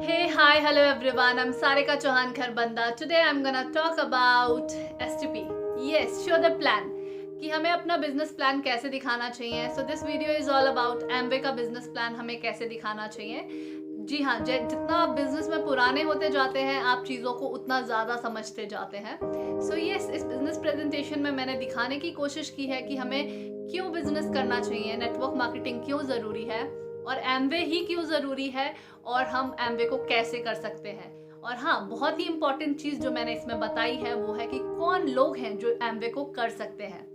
Hey, hi, hello everyone. I'm Sarika Chauhan Kharbanda. Today I'm gonna talk about STP. Yes, show the plan. कि हमें अपना business plan कैसे दिखाना चाहिए. So this video is all about Amway का business plan हमें कैसे दिखाना चाहिए. जी हाँ, जितना आप बिजनेस में पुराने होते जाते हैं आप चीज़ों को उतना ज़्यादा समझते जाते हैं. सो यस, इस बिजनेस प्रेजेंटेशन में मैंने दिखाने की कोशिश की है कि हमें क्यों बिजनेस करना चाहिए, नेटवर्क मार्केटिंग क्यों ज़रूरी है और एमवे ही क्यों ज़रूरी है और हम एमवे को कैसे कर सकते हैं. और हाँ, बहुत ही इंपॉर्टेंट चीज़ जो मैंने इसमें बताई है वो है कि कौन लोग हैं जो एमवे को कर सकते हैं.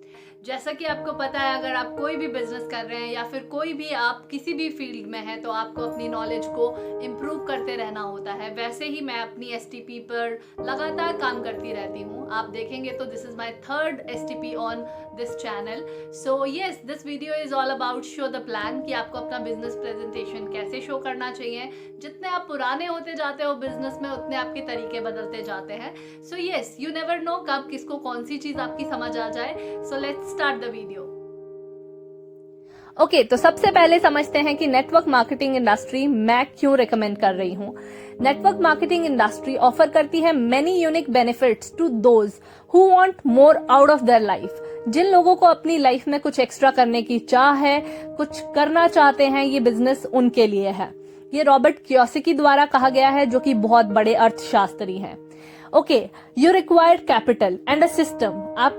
जैसा कि आपको पता है, अगर आप कोई भी बिजनेस कर रहे हैं या फिर कोई भी आप किसी भी फील्ड में हैं तो आपको अपनी नॉलेज को इम्प्रूव करते रहना होता है. वैसे ही मैं अपनी एसटीपी पर लगातार काम करती रहती हूँ. आप देखेंगे तो this is my third STP on this channel. So yes, this video is all about show the plan कि आपको अपना बिजनेस प्रेजेंटेशन कैसे शो करना चाहिए. जितने आप पुराने होते जाते हो बिजनेस में उतने आपके तरीके बदलते जाते हैं. So yes, you never know कब किसको कौन सी चीज आपकी समझ आ जाए. So let's start the video. Okay, तो सबसे पहले समझते हैं कि नेटवर्क मार्केटिंग इंडस्ट्री मैं क्यों रिकमेंड कर रही हूँ. नेटवर्क मार्केटिंग इंडस्ट्री ऑफर करती है many unique benefits to those who want more out of their life. जिन लोगों को अपनी लाइफ में कुछ एक्स्ट्रा करने की चाह है, कुछ करना चाहते हैं, ये बिजनेस उनके लिए है. ये रॉबर्ट कियोसाकी द्वारा कहा गया है, जो कि बहुत बड़े अर्थशास्त्री हैं. Okay, you require capital and a system.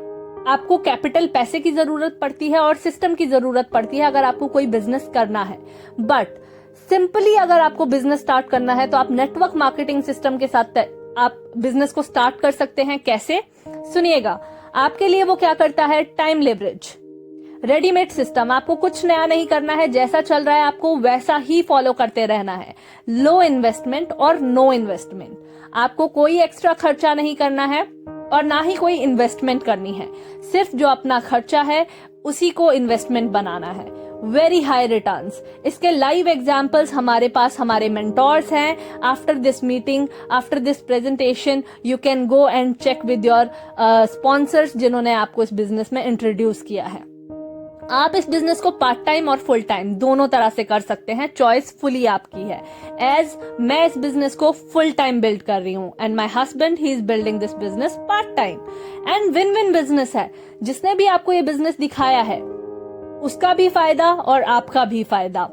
आपको कैपिटल, पैसे की जरूरत पड़ती है और सिस्टम की जरूरत पड़ती है अगर आपको कोई बिजनेस करना है. बट सिंपली अगर आपको बिजनेस स्टार्ट करना है तो आप नेटवर्क मार्केटिंग सिस्टम के साथ आप बिजनेस को स्टार्ट कर सकते हैं. कैसे, सुनिएगा. आपके लिए वो क्या करता है, टाइम लेवरेज, रेडीमेड सिस्टम. आपको कुछ नया नहीं करना है, जैसा चल रहा है आपको वैसा ही फॉलो करते रहना है. लो इन्वेस्टमेंट और नो इन्वेस्टमेंट. आपको कोई एक्स्ट्रा खर्चा नहीं करना है और ना ही कोई इन्वेस्टमेंट करनी है. सिर्फ जो अपना खर्चा है उसी को इन्वेस्टमेंट बनाना है. Very high returns. इसके लाइव एग्जाम्पल्स हमारे पास हमारे मेंटोर्स हैं. After this meeting, after this presentation, you can go and check with your sponsors जिन्होंने आपको इस बिजनेस में इंट्रोड्यूस किया है. आप इस बिजनेस को पार्ट टाइम और फुल टाइम दोनों तरह से कर सकते हैं. चॉइस फुली आपकी है. एज मैं इस बिजनेस को फुल टाइम बिल्ड कर रही हूँ and my husband he is building this business part time. And win win business है. जिसने भी आपको ये बिजनेस दिखाया है उसका भी फायदा और आपका भी फायदा.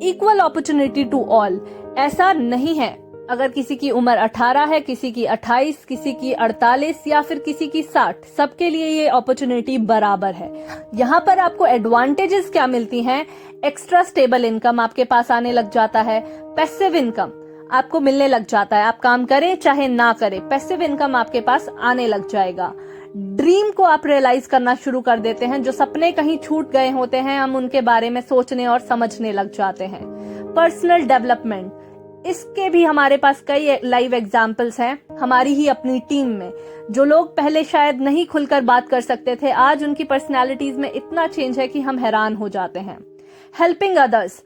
Equal opportunity to all. ऐसा नहीं है अगर किसी की उम्र 18 है, किसी की 28, किसी की 48 या फिर किसी की 60, सबके लिए ये अपॉर्चुनिटी बराबर है. यहाँ पर आपको एडवांटेजेस क्या मिलती हैं. एक्स्ट्रा स्टेबल इनकम आपके पास आने लग जाता है. पैसिव इनकम आपको मिलने लग जाता है. आप काम करें चाहे ना करें, पैसिव इनकम आपके पास आने लग जाएगा. ड्रीम को आप रियलाइज करना शुरू कर देते हैं. जो सपने कहीं छूट गए होते हैं हम उनके बारे में सोचने और समझने लग जाते हैं. पर्सनल डेवलपमेंट, इसके भी हमारे पास कई लाइव एग्जाम्पल्स हैं हमारी ही अपनी टीम में. जो लोग पहले शायद नहीं खुलकर बात कर सकते थे, आज उनकी पर्सनैलिटीज में इतना चेंज है कि हम हैरान हो जाते हैं. Helping others.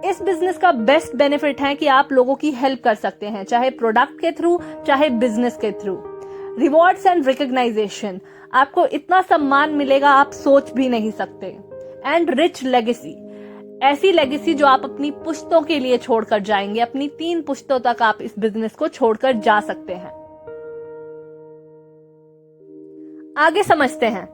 इस बिजनेस का बेस्ट बेनिफिट है कि आप लोगों की हेल्प कर सकते हैं, चाहे प्रोडक्ट के थ्रू चाहे बिजनेस के थ्रू. Rewards and recognisation. आपको इतना सम्मान मिलेगा आप सोच भी नहीं सकते. And rich legacy. ऐसी लेगेसी जो आप अपनी पुश्तों के लिए छोड़कर जाएंगे. अपनी 3 पुश्तों तक आप इस बिजनेस को छोड़कर जा सकते हैं. आगे समझते हैं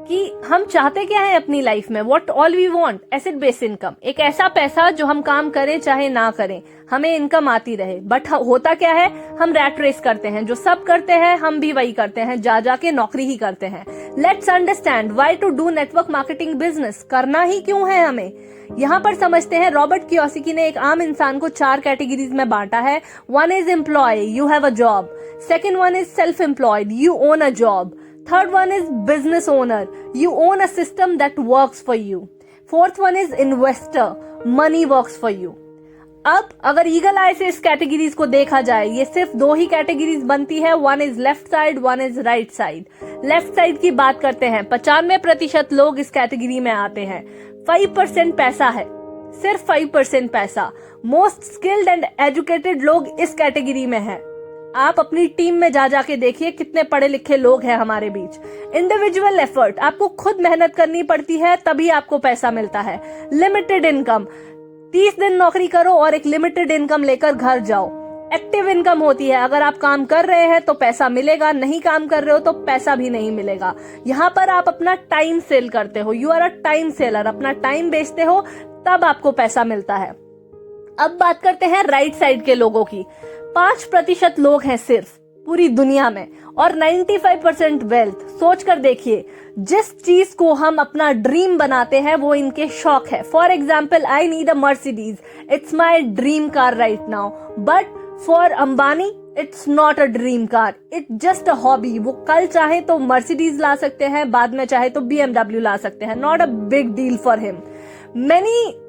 कि हम चाहते क्या है अपनी लाइफ में. What all we want, asset based income. एक ऐसा पैसा जो हम काम करें चाहे ना करें हमें इनकम आती रहे. बट होता क्या है, हम रैट रेस करते हैं. जो सब करते हैं हम भी वही करते हैं, जा जाके नौकरी ही करते हैं. Let's understand why to do network marketing business. करना ही क्यों है हमें, यहाँ पर समझते हैं. रॉबर्ट कियोसाकी ने एक आम इंसान को 4 कैटेगरीज में बांटा है. 1 is employ, you have a job. Second 1 is self employed, you own a job. Third one is business owner. You own a system that works for you. Fourth one is investor. Money works for you. अब अगर eagle आई से इस categories को देखा जाए, ये सिर्फ 2 ही categories बनती है. 1 is left side, 1 is right side. Left side की बात करते हैं. 95% लोग इस कैटेगरी में आते हैं. 5% पैसा है, सिर्फ 5% पैसा. मोस्ट स्किल्ड एंड एजुकेटेड लोग इस कैटेगरी में है. आप अपनी टीम में जा जाके देखिए कितने पढ़े लिखे लोग हैं हमारे बीच. इंडिविजुअल एफर्ट, आपको खुद मेहनत करनी पड़ती है तभी आपको पैसा मिलता है. लिमिटेड इनकम, 30 दिन नौकरी करो और एक लिमिटेड इनकम लेकर घर जाओ. एक्टिव इनकम होती है। अगर आप काम कर रहे हैं तो पैसा मिलेगा, नहीं काम कर रहे हो तो पैसा भी नहीं मिलेगा। यहाँ पर आप अपना टाइम सेल करते हो, you are a time seller, अपना टाइम बेचते हो, तब आपको पैसा मिलता है। अब बात करते हैं राइट साइड के लोगों की। 5% लोग हैं सिर्फ पूरी दुनिया में और 95% वेल्थ। सोच कर देखिए, जिस चीज को हम अपना ड्रीम बनाते हैं वो इनके शौक है। For example, I need a Mercedes, it's my dream car right now, but for Ambani it's not a dream car, it's just a hobby. वो कल चाहे तो मर्सिडीज ला सकते हैं, बाद में चाहे तो BMW ला सकते हैं, not a big deal for him. Many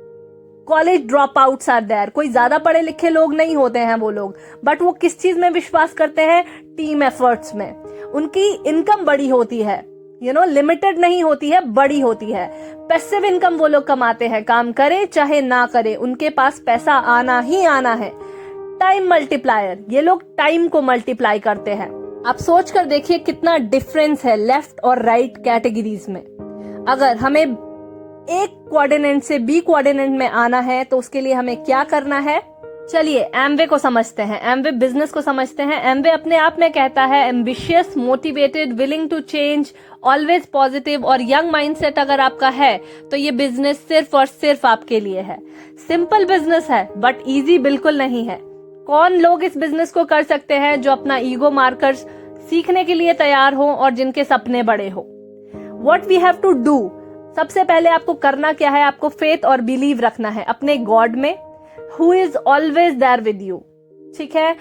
college dropouts are there, कोई ज्यादा पढ़े लिखे लोग नहीं होते हैं वो लोग, बट वो किस चीज में विश्वास करते हैं? टीम एफर्ट्स में। उनकी इनकम बड़ी होती है, लिमिटेड नहीं होती है, बड़ी होती है। पैसिव इनकम वो लोग कमाते हैं, काम करे चाहे ना करे, उनके पास पैसा आना ही आना है। टाइम मल्टीप्लायर, ये लोग टाइम को मल्टीप्लाई करते हैं। आप सोच कर देखिए कितना डिफरेंस है लेफ्ट और राइट कैटेगरीज में। अगर हमें एक कोऑर्डिनेट से बी कोऑर्डिनेट में आना है तो उसके लिए हमें क्या करना है? चलिए एमवे को समझते हैं, एमवे बिजनेस को समझते हैं। एमवे अपने आप में कहता है ambitious, motivated, willing to change, always positive और यंग माइंडसेट अगर आपका है तो ये बिजनेस सिर्फ और सिर्फ आपके लिए है। सिंपल बिजनेस है बट इजी बिल्कुल नहीं है। कौन लोग इस बिजनेस को कर सकते हैं? जो अपना ईगो मारकर सीखने के लिए तैयार हो और जिनके सपने बड़े हो। What we have to do, सबसे पहले आपको करना क्या है? आपको फेथ और बिलीव रखना है अपने गॉड में, who is always there with you. ठीक है,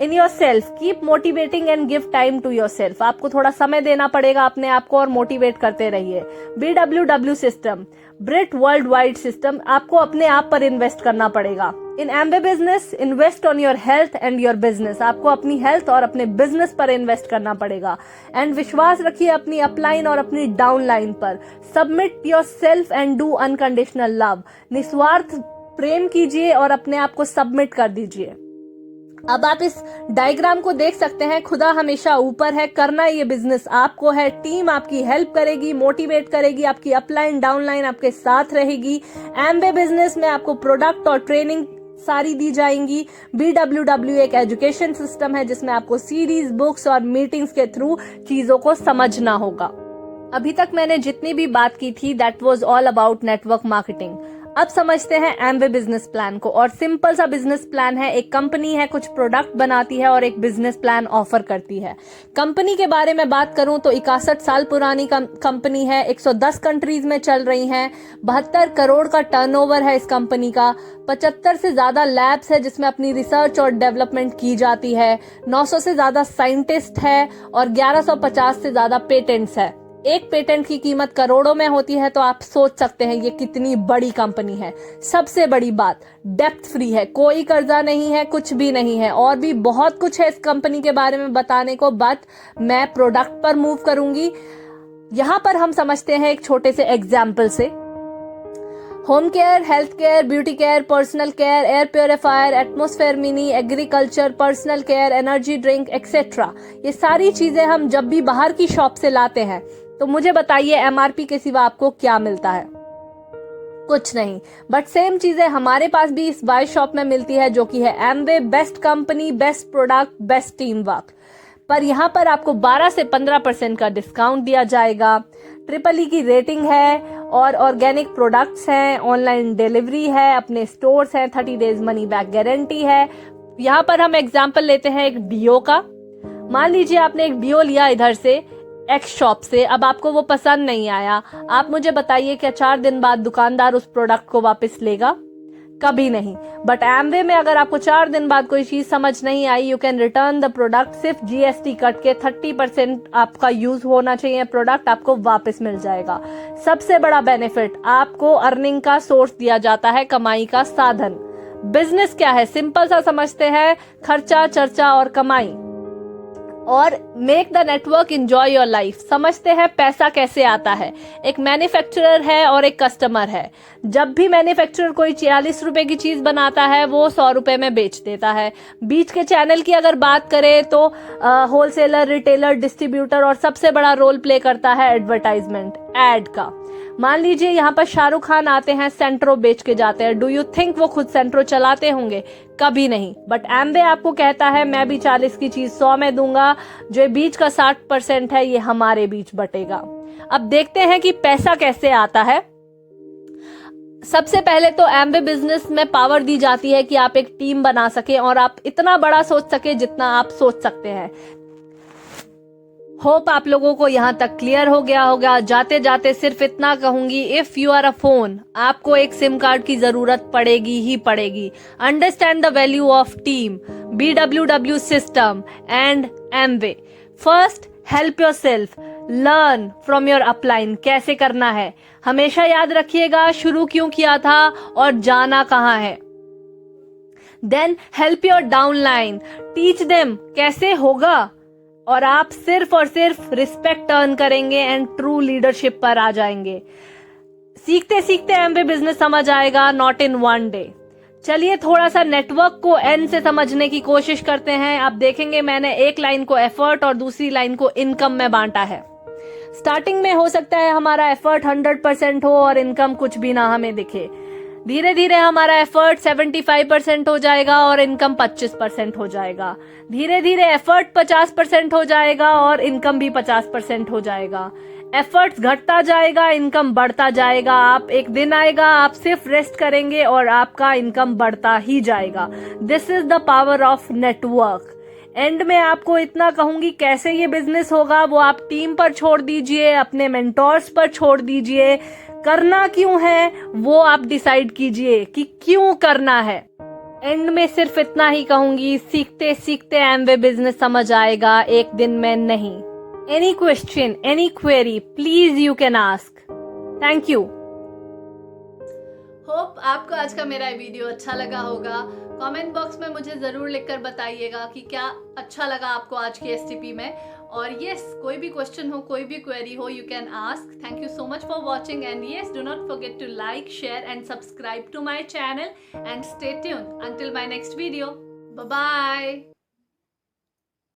in yourself, keep motivating and give time to yourself. आपको थोड़ा समय देना पड़ेगा अपने आप को और मोटिवेट करते रहिए। BWW system, Brit world wide system, आपको अपने आप पर इन्वेस्ट करना पड़ेगा। In Amway business, invest on your health and your business. आपको अपनी हेल्थ और अपने बिजनेस पर इन्वेस्ट करना पड़ेगा। एंड विश्वास रखिए अपनी अपलाइन और अपनी डाउनलाइन पर। Submit your self and do unconditional love. निस्वार्थ प्रेम कीजिए और अपने आप को सबमिट कर दीजिए। अब आप इस डायग्राम को देख सकते हैं, खुदा हमेशा ऊपर है, करना ये बिजनेस आपको है। टीम आपकी हेल्प करेगी, मोटिवेट करेगी, आपकी अपलाइन डाउनलाइन आपके साथ रहेगी। एमवे बिजनेस में आपको प्रोडक्ट और ट्रेनिंग सारी दी जाएंगी। BWW एक एजुकेशन सिस्टम है जिसमें आपको सीरीज, बुक्स और मीटिंग्स के थ्रू चीजों को समझना होगा। अभी तक मैंने जितनी भी बात की थी that was all about network marketing. अब समझते हैं एमवे बिजनेस प्लान को। और सिंपल सा बिजनेस प्लान है, एक कंपनी है, कुछ प्रोडक्ट बनाती है और एक बिजनेस प्लान ऑफर करती है। कंपनी के बारे में बात करूं तो 61 साल पुरानी कंपनी है, 110 कंट्रीज में चल रही है, 72 करोड़ का टर्नओवर है इस कंपनी का, 75 से ज्यादा लैब्स है जिसमें अपनी रिसर्च और डेवलपमेंट की जाती है, 900 से ज्यादा साइंटिस्ट है और 1150 से ज्यादा पेटेंट्स है। एक पेटेंट की कीमत करोड़ों में होती है, तो आप सोच सकते हैं ये कितनी बड़ी कंपनी है। सबसे बड़ी बात, डेप्थ फ्री है, कोई कर्जा नहीं है, कुछ भी नहीं है। और भी बहुत कुछ है इस कंपनी के बारे में बताने को, बट मैं प्रोडक्ट पर मूव करूंगी। यहां पर हम समझते हैं एक छोटे से एग्जाम्पल से। Home care, health care, beauty care, personal care, air purifier, atmosphere mini, agriculture, personal care, energy drink etcetera, ये सारी चीजें हम जब भी बाहर की शॉप से लाते हैं तो मुझे बताइए MRP के सिवा आपको क्या मिलता है? कुछ नहीं। बट सेम चीजें हमारे पास भी इस बाय शॉप में मिलती है, जो कि है Amway, best company, best product, best team work. पर यहाँ पर आपको 12 से 15% का डिस्काउंट दिया जाएगा। EEE की रेटिंग है और ऑर्गेनिक प्रोडक्ट्स हैं, ऑनलाइन डिलीवरी है, अपने स्टोर्स हैं, 30 डेज मनी बैक गारंटी है। यहाँ पर हम एग्जाम्पल लेते हैं एक डिओ का। मान लीजिए आपने एक डिओ लिया इधर से एक्स शॉप से, अब आपको वो पसंद नहीं आया, आप मुझे बताइए क्या 4 दिन बाद दुकानदार उस प्रोडक्ट को वापस लेगा? कभी नहीं। बट एमवे में अगर आपको 4 दिन बाद कोई चीज समझ नहीं आई, you can return the product. सिर्फ GST कट के 30% आपका यूज होना चाहिए, प्रोडक्ट आपको वापस मिल जाएगा। सबसे बड़ा बेनिफिट, आपको अर्निंग का सोर्स दिया जाता है, कमाई का साधन। बिजनेस क्या है? सिंपल सा समझते हैं, खर्चा, चर्चा और कमाई। और make the network enjoy your life. समझते हैं पैसा कैसे आता है। एक मैन्युफैक्चरर है और एक कस्टमर है। जब भी मैन्युफैक्चरर कोई 40 रुपए की चीज बनाता है, वो 100 रुपए में बेच देता है। बीच के चैनल की अगर बात करें तो होलसेलर, रिटेलर, डिस्ट्रीब्यूटर और सबसे बड़ा रोल प्ले करता है एडवर्टाइजमेंट, एड का। मान लीजिए यहाँ पर शाहरुख खान आते हैं, सेंट्रो बेच के जाते हैं। डू यू थिंक वो खुद सेंट्रो चलाते होंगे? कभी नहीं। बट एम्वे आपको कहता है मैं भी 40 की चीज 100 में दूंगा, जो बीच का 60% है ये हमारे बीच बटेगा। अब देखते हैं कि पैसा कैसे आता है। सबसे पहले तो एम्वे बिजनेस में पावर दी जाती है कि आप एक टीम बना सके और आप इतना बड़ा सोच सके जितना आप सोच सकते हैं। होप आप लोगों को यहाँ तक क्लियर हो गया होगा। जाते जाते सिर्फ इतना कहूंगी, if you are a phone, आपको एक सिम कार्ड की जरूरत पड़ेगी ही पड़ेगी। Understand the value of team, BWW system and Amway. First, help yourself, learn from your upline. कैसे करना है हमेशा याद रखिएगा, शुरू क्यों किया था और जाना कहाँ है। Then help your downline, teach them कैसे होगा, और आप सिर्फ और सिर्फ रिस्पेक्ट अर्न करेंगे एंड ट्रू लीडरशिप पर आ जाएंगे। सीखते सीखते एम्वे बिजनेस समझ आएगा, नॉट इन वन डे। चलिए थोड़ा सा नेटवर्क को एन से समझने की कोशिश करते हैं। आप देखेंगे मैंने एक लाइन को एफर्ट और दूसरी लाइन को इनकम में बांटा है। स्टार्टिंग में हो सकता है हमारा एफर्ट 100% हो और इनकम कुछ भी ना हमें दिखे। धीरे धीरे हमारा एफर्ट 75% हो जाएगा और इनकम 25% हो जाएगा। धीरे धीरे एफर्ट 50% हो जाएगा और इनकम भी 50% हो जाएगा। एफर्ट्स घटता जाएगा, इनकम बढ़ता जाएगा। आप एक दिन आएगा आप सिर्फ रेस्ट करेंगे और आपका इनकम बढ़ता ही जाएगा। This is the power of network. And में आपको इतना कहूंगी, कैसे ये बिजनेस होगा वो आप टीम पर छोड़ दीजिए, अपने मेंटोर्स पर छोड़ दीजिए। करना क्यों है वो आप डिसाइड कीजिए कि क्यों करना है। एंड में सिर्फ इतना ही कहूंगी, सीखते सीखते एम्वे बिजनेस समझ आएगा, एक दिन में नहीं। Any question, any query, please you can ask. Thank you. Hope आपको आज का मेरा वीडियो अच्छा लगा होगा। कमेंट बॉक्स में मुझे जरूर लिखकर बताइएगा कि क्या अच्छा लगा आपको आज की STP में। और यस, कोई भी क्वेश्चन हो, कोई भी क्वेरी हो, you can ask. Thank you so much for watching and yes, do not forget to like, share and subscribe to my channel and stay tuned until my next video. Bye bye.